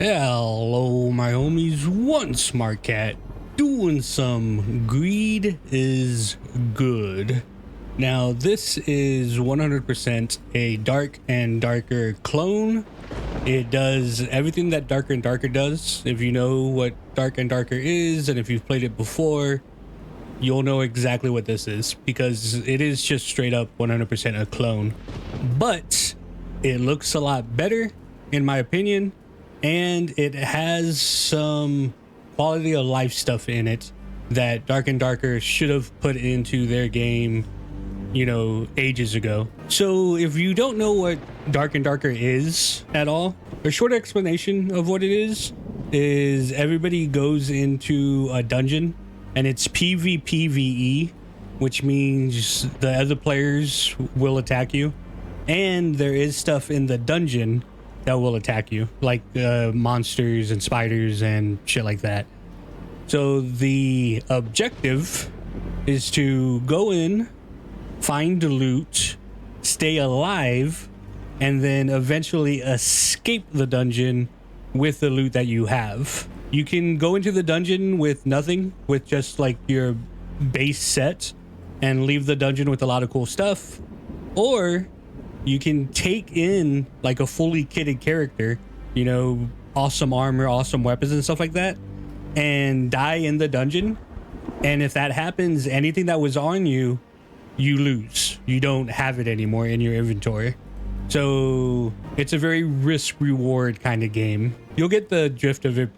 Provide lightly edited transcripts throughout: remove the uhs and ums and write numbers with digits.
Hello, my homies. One smart cat doing some greed is good. Now, this is 100% a Dark and Darker clone. It does everything that Darker and Darker does. If you know what Dark and Darker is, and if you've played it before, you'll know exactly what this is, because it is just straight up 100% a clone. But it looks a lot better, in my opinion. And it has some quality of life stuff in it that Dark and Darker should have put into their game, you know, ages ago. So if you don't know what Dark and Darker is at all, a short explanation of what it is everybody goes into a dungeon, and it's PvPvE, which means the other players will attack you, and there is stuff in the dungeon that will attack you, like monsters and spiders and shit like that. So the objective is to go in, find loot, stay alive, and then eventually escape the dungeon with the loot that you have. You can go into the dungeon with nothing, with just like your base set, and leave the dungeon with a lot of cool stuff, or you can take in like a fully kitted character, you know, awesome armor, awesome weapons and stuff like that, and die in the dungeon. And if that happens, anything that was on you, you lose. You don't have it anymore in your inventory. So it's a very risk reward kind of game. You'll get the drift of it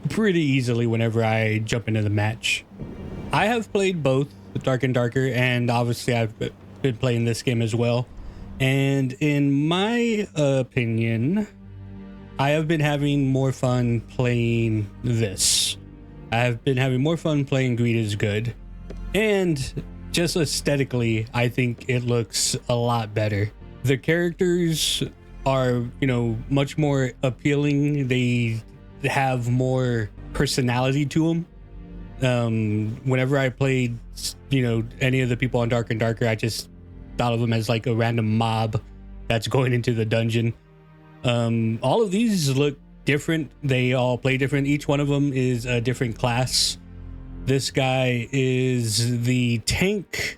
pretty easily whenever I jump into the match. I have played both Dark and Darker, and obviously I've been playing this game as well. And in my opinion, I have been having more fun playing this. I have been having more fun playing Greed is Good. And just aesthetically, I think it looks a lot better. The characters are, you know, much more appealing. They have more personality to them. Whenever I played, you know, any of the people on Dark and Darker, I just thought of them as like a random mob that's going into the dungeon. All of these look different. They all play different. Each one of them is a different class. This guy is the tank.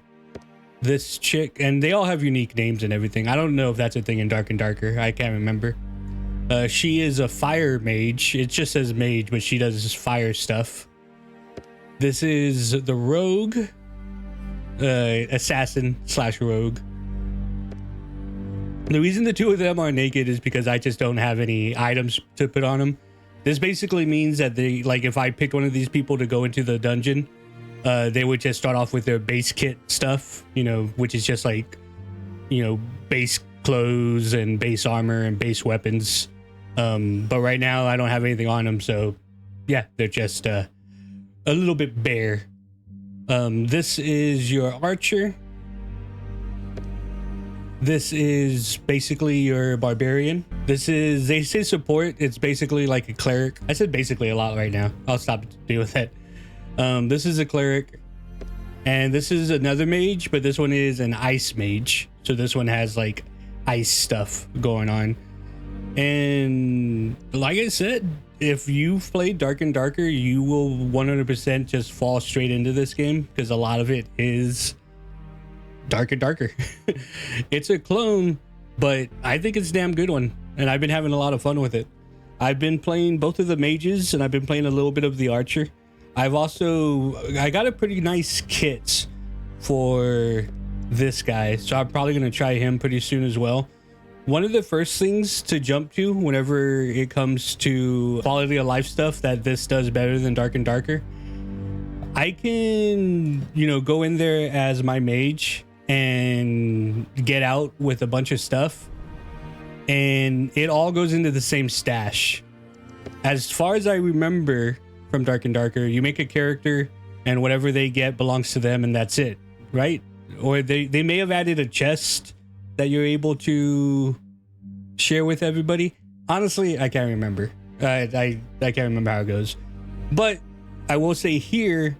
This chick, and they all have unique names and everything. I don't know if that's a thing in Dark and Darker. I can't remember. She is a fire mage. It just says mage, but she does fire stuff. This is the rogue. Assassin / rogue. The reason the two of them are naked is because I just don't have any items to put on them. This basically means that they, like, if I pick one of these people to go into the dungeon, they would just start off with their base kit stuff, you know, which is just like, you know, base clothes and base armor and base weapons. But right now I don't have anything on them, so yeah, they're just a little bit bare. This is your archer. This is basically your barbarian. This is, they say support. It's basically like a cleric. I said basically a lot right now. I'll stop to deal with that. This is a cleric. And this is another mage, but this one is an ice mage. So this one has like ice stuff going on. And like I said, if you've played Dark and Darker, you will 100% just fall straight into this game, because a lot of it is Dark and Darker. It's a clone, but I think it's a damn good one, and I've been having a lot of fun with it. I've been playing both of the mages, and I've been playing a little bit of the archer. I got a pretty nice kit for this guy, so I'm probably going to try him pretty soon as well. One of the first things to jump to whenever it comes to quality of life stuff that this does better than Dark and Darker, I can, you know, go in there as my mage and get out with a bunch of stuff, and it all goes into the same stash. As far as I remember from Dark and Darker, you make a character and whatever they get belongs to them, and that's it, right? Or they may have added a chest that you're able to share with everybody. Honestly, I can't remember. I can't remember how it goes. But I will say here,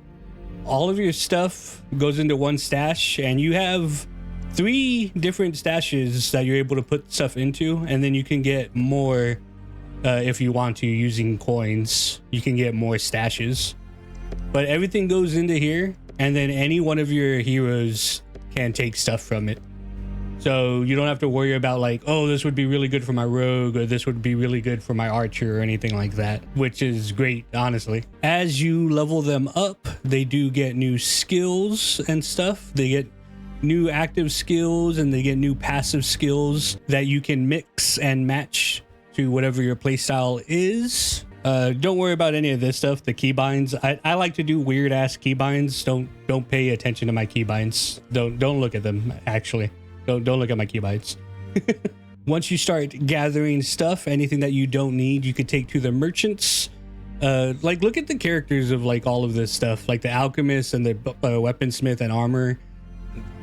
all of your stuff goes into one stash, and you have 3 different stashes that you're able to put stuff into, and then you can get more if you want to, using coins. You can get more stashes, but everything goes into here, and then any one of your heroes can take stuff from it. So you don't have to worry about like, oh, this would be really good for my rogue, or this would be really good for my archer, or anything like that, which is great, honestly. As you level them up, they do get new skills and stuff. They get new active skills, and they get new passive skills that you can mix and match to whatever your playstyle is. Don't worry about any of this stuff. The keybinds, I like to do weird ass keybinds. Don't pay attention to my keybinds. Don't look at them, actually. Don't look at my keybinds. Once you start gathering stuff, anything that you don't need, you could take to the merchants. Like, look at the characters of like all of this stuff, like the alchemist and the weaponsmith and armor.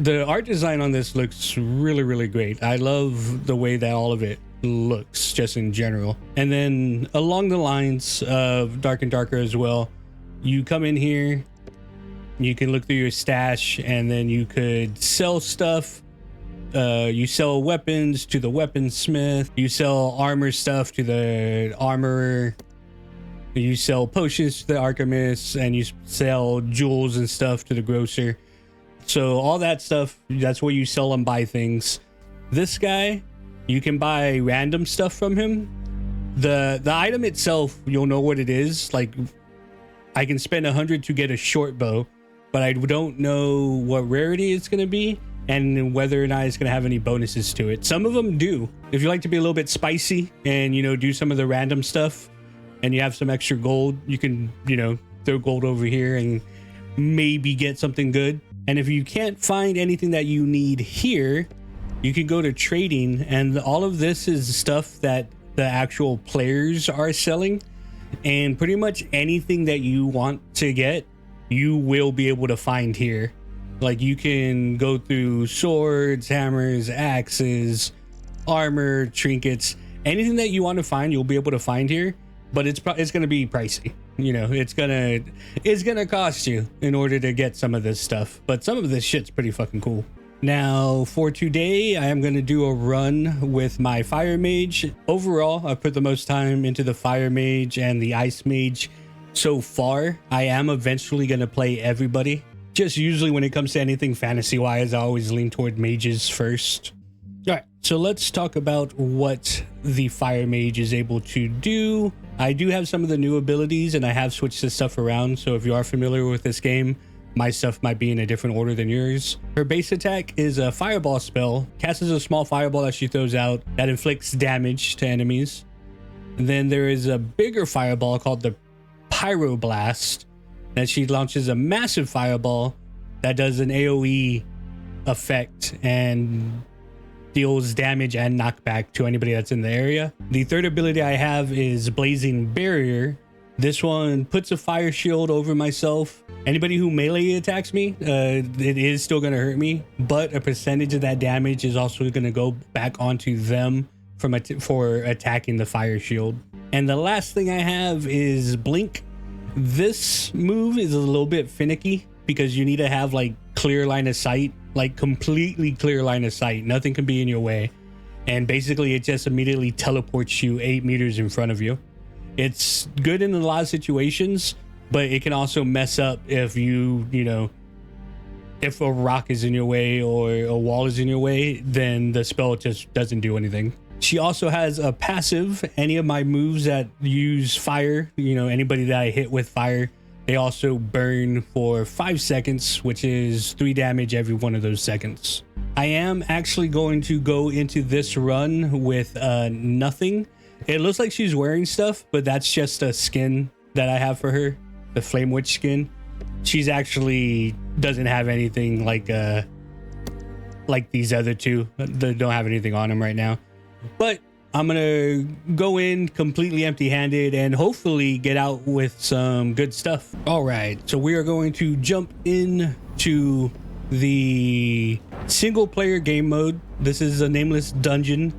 The art design on this looks really, really great. I love the way that all of it looks just in general. And then along the lines of Dark and Darker as well, you come in here, you can look through your stash, and then you could sell stuff. You sell weapons to the weaponsmith, you sell armor stuff to the armorer, you sell potions to the alchemist, and you sell jewels and stuff to the grocer. So all that stuff, that's where you sell and buy things. This guy, you can buy random stuff from him. The item itself, you'll know what it is. Like, I can spend 100 to get a short bow, but I don't know what rarity it's going to be and whether or not it's going to have any bonuses to it. Some of them do. If you like to be a little bit spicy and, you know, do some of the random stuff and you have some extra gold, you can, you know, throw gold over here and maybe get something good. And if you can't find anything that you need here, you can go to trading, and all of this is stuff that the actual players are selling. And pretty much anything that you want to get, you will be able to find here. Like, you can go through swords, hammers, axes, armor, trinkets, anything that you want to find, you'll be able to find here. But it's going to be pricey. You know, it's gonna cost you in order to get some of this stuff. But some of this shit's pretty fucking cool. Now, for today, I am going to do a run with my Fire Mage. Overall, I've put the most time into the Fire Mage and the Ice Mage so far. I am eventually going to play everybody. Just usually when it comes to anything fantasy-wise, I always lean toward mages first. All right, so let's talk about what the Fire Mage is able to do. I do have some of the new abilities, and I have switched this stuff around. So if you are familiar with this game, my stuff might be in a different order than yours. Her base attack is a fireball spell. Casts a small fireball that she throws out that inflicts damage to enemies. And then there is a bigger fireball called the Pyroblast that she launches a massive fireball that does an AoE effect and deals damage and knockback to anybody that's in the area. The third ability I have is Blazing Barrier. This one puts a fire shield over myself. Anybody who melee attacks me, it is still going to hurt me, but a percentage of that damage is also going to go back onto them for attacking the fire shield. And the last thing I have is Blink. This move is a little bit finicky because you need to have like clear line of sight, like completely clear line of sight. Nothing can be in your way. And basically it just immediately teleports you 8 meters in front of you. It's good in a lot of situations, but it can also mess up if you know, if a rock is in your way or a wall is in your way, then the spell just doesn't do anything. She also has a passive. Any of my moves that use fire, you know, anybody that I hit with fire, they also burn for 5 seconds, which is 3 damage every one of those seconds. I am actually going to go into this run with nothing. It looks like she's wearing stuff, but that's just a skin that I have for her, the Flame Witch skin. She's actually doesn't have anything like these other two. They don't have anything on them right now. But I'm gonna go in completely empty-handed and hopefully get out with some good stuff. All right, so we are going to jump into the single player game mode. This is a nameless dungeon.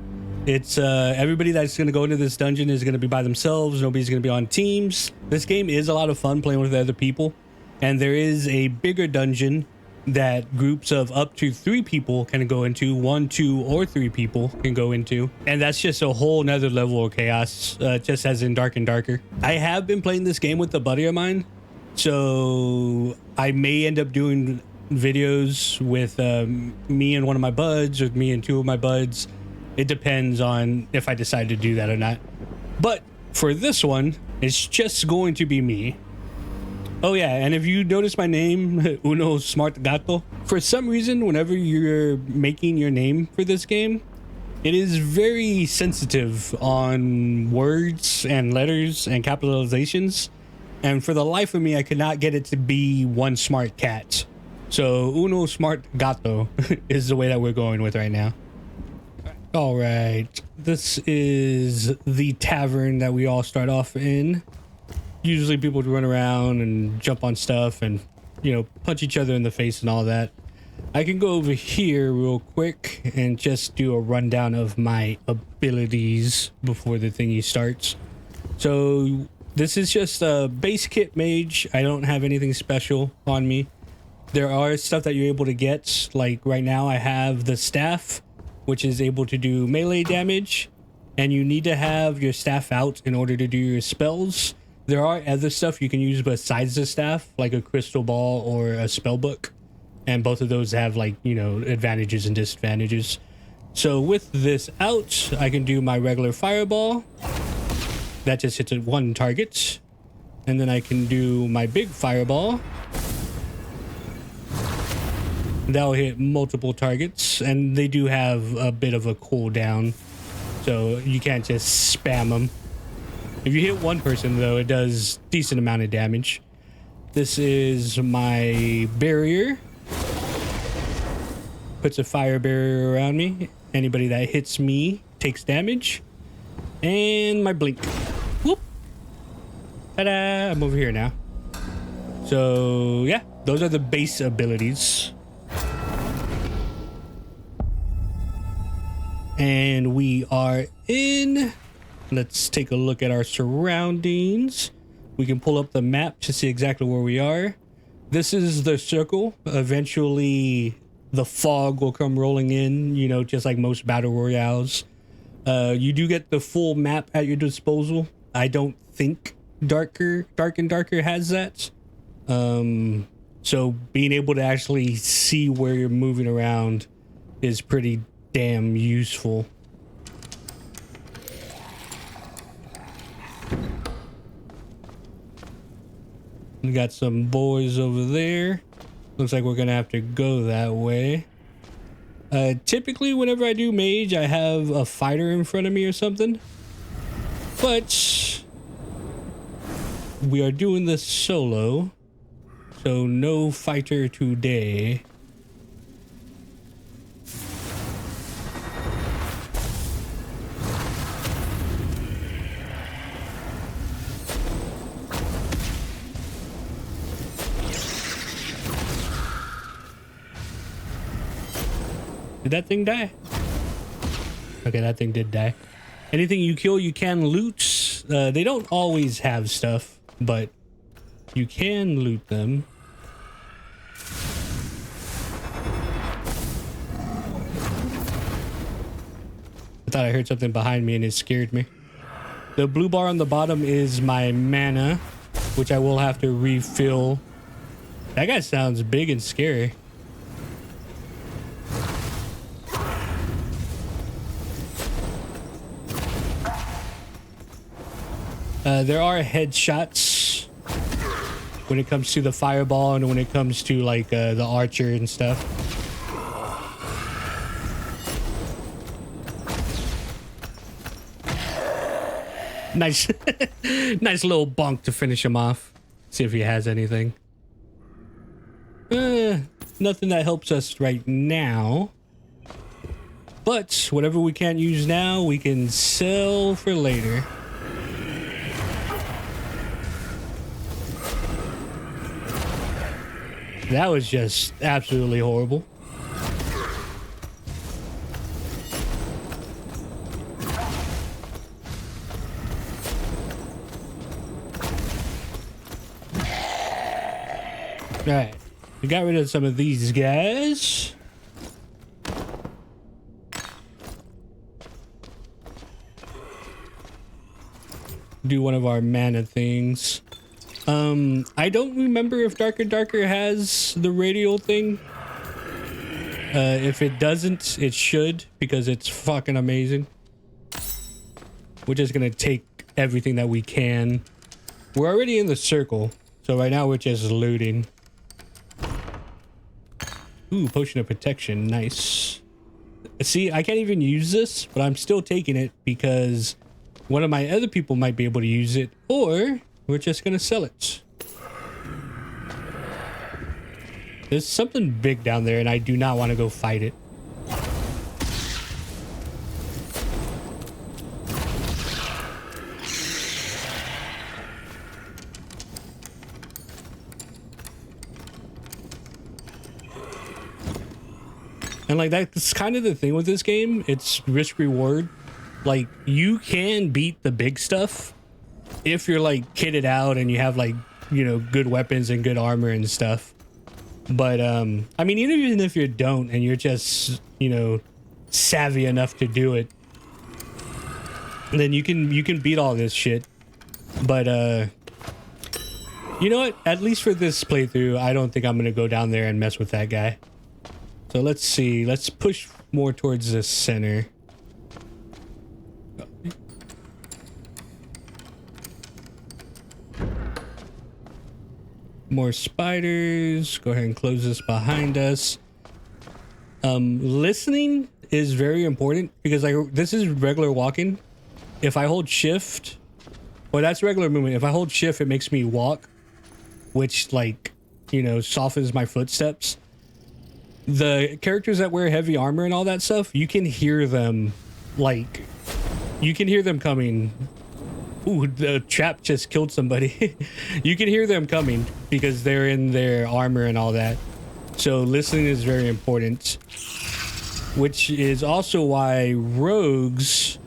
It's everybody that's gonna go into this dungeon is gonna be by themselves. Nobody's gonna be on teams. This game is a lot of fun playing with other people, and there is a bigger dungeon that groups of up to 3 people can go into. 1, 2, or 3 people can go into, and that's just a whole nother level of chaos, just as in Dark and Darker. I have been playing this game with a buddy of mine, so I may end up doing videos with me and one of my buds, or me and 2 of my buds. It depends on if I decide to do that or not, but for this one it's just going to be me. Oh yeah, and if you notice my name, Uno Smart Gato, for some reason, whenever you're making your name for this game, it is very sensitive on words and letters and capitalizations. And for the life of me, I could not get it to be one smart cat. So Uno Smart Gato is the way that we're going with right now. All right, this is the tavern that we all start off in. Usually people would run around and jump on stuff and, you know, punch each other in the face and all that. I can go over here real quick and just do a rundown of my abilities before the thingy starts. So this is just a base kit mage. I don't have anything special on me. There are stuff that you're able to get. Like right now I have the staff, which is able to do melee damage, and you need to have your staff out in order to do your spells. There are other stuff you can use besides the staff, like a crystal ball or a spell book. And both of those have, like, you know, advantages and disadvantages. So with this out, I can do my regular fireball. That just hits at 1 target. And then I can do my big fireball. That'll hit multiple targets. And they do have a bit of a cooldown, so you can't just spam them. If you hit 1 person, though, it does decent amount of damage. This is my barrier. Puts a fire barrier around me. Anybody that hits me takes damage. And my blink. Whoop. Ta-da! I'm over here now. So, yeah, those are the base abilities. And we are in. Let's take a look at our surroundings. We can pull up the map to see exactly where we are. This is the circle. Eventually, the fog will come rolling in, you know, just like most battle royales. You do get the full map at your disposal. I don't think Dark and Darker has that. So being able to actually see where you're moving around is pretty damn useful. We got some boys over there. Looks like we're gonna have to go that way. Typically whenever I do mage, I have a fighter in front of me or something, but we are doing this solo, so no fighter today. Did that thing die? Okay, that thing did die. Anything you kill, you can loot. They don't always have stuff, but you can loot them. I thought I heard something behind me and it scared me. The blue bar on the bottom is my mana, which I will have to refill. That guy sounds big and scary. There are headshots when it comes to the fireball and when it comes to like the archer and stuff. Nice, nice little bonk to finish him off. See if he has anything. Nothing that helps us right now. But whatever we can't use now, we can sell for later. That was just absolutely horrible. All right, We got rid of some of these guys. Do one of our mana things. I don't remember if Darker Darker has the radial thing. If it doesn't, it should, because it's fucking amazing. We're just gonna take everything that we can. We're already in the circle, so right now we're just looting. Ooh, potion of protection, nice. See, I can't even use this, but I'm still taking it because one of my other people might be able to use it, or we're just gonna sell it. There's something big down there, and I do not want to go fight it. And like that's kind of the thing with this game. It's risk reward. Like you can beat the big stuff if you're like kitted out and you have like, you know, good weapons and good armor and stuff. But I mean, even if you don't and you're just, you know, savvy enough to do it, then you can beat all this shit. But you know what? At least for this playthrough, I don't think I'm gonna go down there and mess with that guy. So let's see. Let's push more towards the center. More spiders. Go ahead and close this behind us. Listening is very important because this is regular walking. If I hold shift, well, that's regular movement. If I hold shift, it makes me walk, which like, you know, softens my footsteps. The characters that wear heavy armor and all that stuff, you can hear them, like, you can hear them coming. Ooh, the trap just killed somebody. You can hear them coming because they're in their armor and all that. So listening is very important, which is also why rogues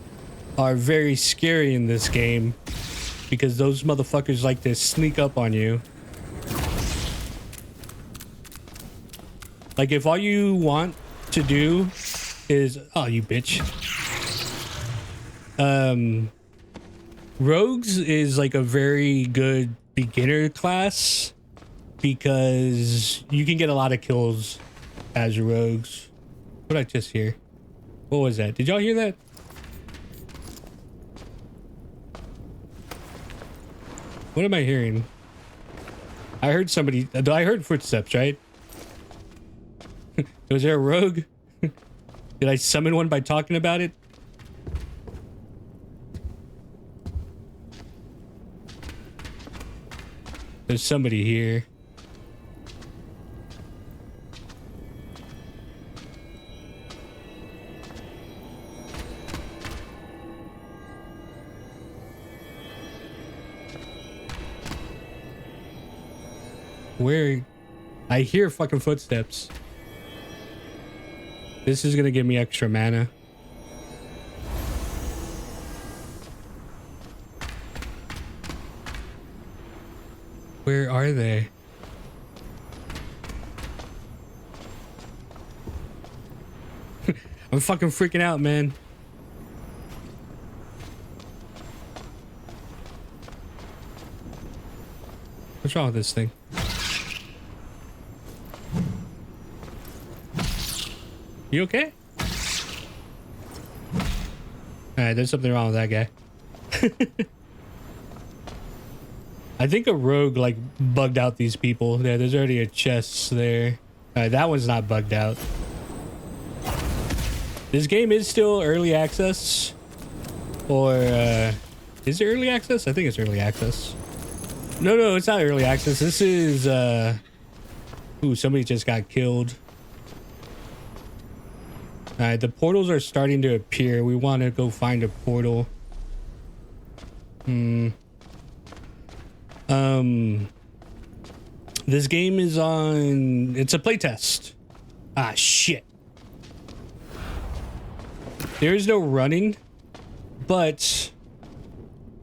are very scary in this game, because those motherfuckers like to sneak up on you. Like if all you want to do is, oh, you bitch. Rogues is like a very good beginner class because you can get a lot of kills as rogues. What did I just hear? What was that? Did y'all hear that? What am I hearing? I heard somebody. I heard footsteps, right? Was there a rogue? Did I summon one by talking about it? There's somebody here. Where? I hear fucking footsteps. This is gonna give me extra mana. Where are they? I'm fucking freaking out, man. What's wrong with this thing? You okay? Alright, there's something wrong with that guy. I think a rogue like bugged out these people. Yeah, there's already a chest there. Alright, that one's not bugged out. This game is still early access. Or is it early access? I think it's early access. No, it's not early access. This is ooh, somebody just got killed. Alright, the portals are starting to appear. We want to go find a portal. This game is on... It's a playtest. Ah, shit. There is no running, but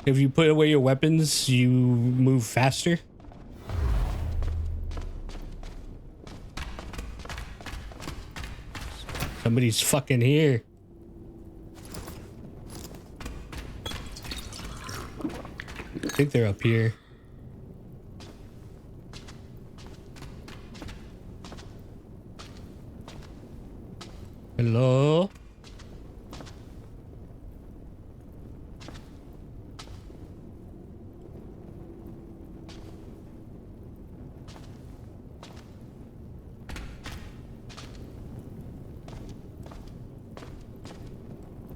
if you put away your weapons, you move faster. Somebody's fucking here. I think they're up here. Hello?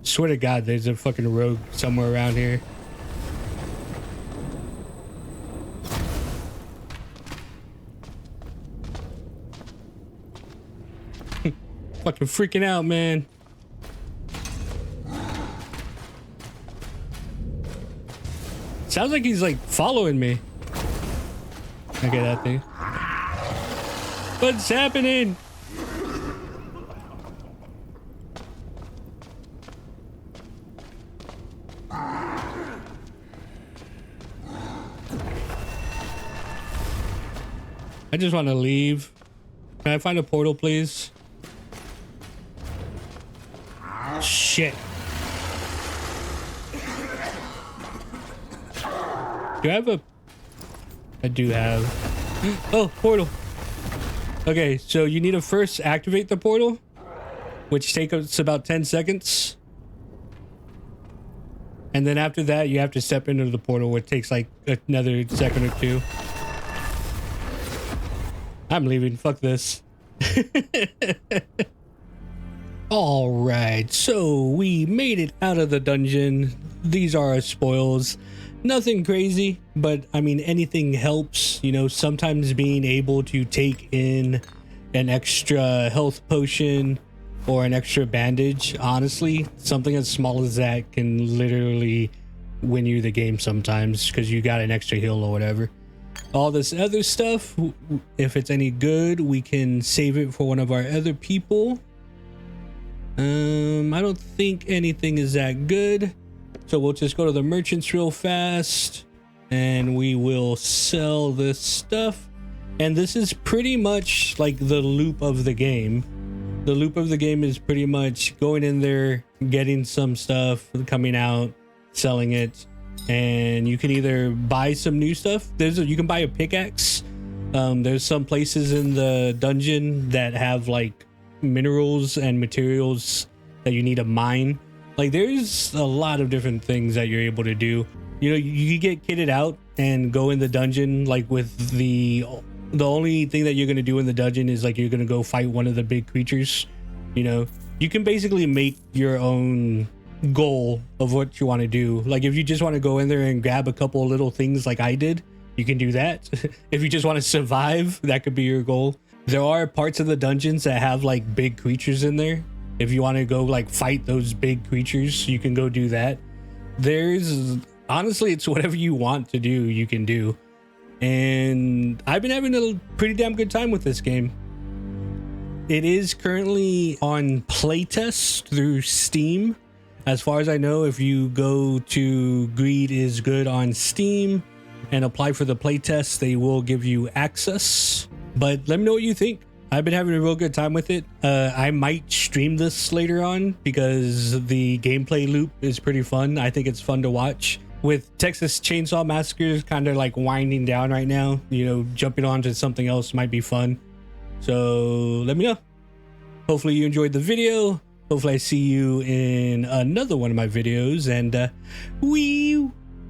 Swear to God, there's a fucking rogue somewhere around here. Fucking freaking out, man. Sounds like he's like following me. Okay, that thing. What's happening? I just want to leave. Can I find a portal, please? Shit. Do I have a... I do have... Oh, portal. Okay, so you need to first activate the portal, which takes about 10 seconds. And then after that, you have to step into the portal, which takes like another second or two. I'm leaving. Fuck this. All right, so we made it out of the dungeon. These are our spoils. Nothing crazy, but I mean, anything helps. You know, sometimes being able to take in an extra health potion or an extra bandage, honestly, something as small as that can literally win you the game sometimes because you got an extra heal or whatever. All this other stuff, if it's any good, we can save it for one of our other people. I don't think anything is that good, so we'll just go to the merchants real fast and we will sell this stuff. And this is pretty much like the loop of the game. The loop of the game is pretty much going in there, getting some stuff, coming out, selling it. And you can either buy some new stuff. You can buy a pickaxe. There's some places in the dungeon that have like minerals and materials that you need to mine. Like there's a lot of different things that you're able to do. You know, you get kitted out and go in the dungeon like with the only thing that you're going to do in the dungeon is like you're going to go fight one of the big creatures. You know, you can basically make your own goal of what you want to do. Like if you just want to go in there and grab a couple of little things like I did, you can do that. If you just want to survive, that could be your goal. There are parts of the dungeons that have like big creatures in there. If you want to go like fight those big creatures, you can go do that. Honestly, it's whatever you want to do, you can do. And I've been having a pretty damn good time with this game. It is currently on playtest through Steam. As far as I know, if you go to Greed is Good on Steam and apply for the playtest, they will give you access. But let me know what you think. I've been having a real good time with it. I might stream this later on because the gameplay loop is pretty fun. I think it's fun to watch. With Texas Chainsaw Massacre kind of like winding down right now, you know, jumping on to something else might be fun. So let me know. Hopefully you enjoyed the video. Hopefully I see you in another one of my videos, and wee.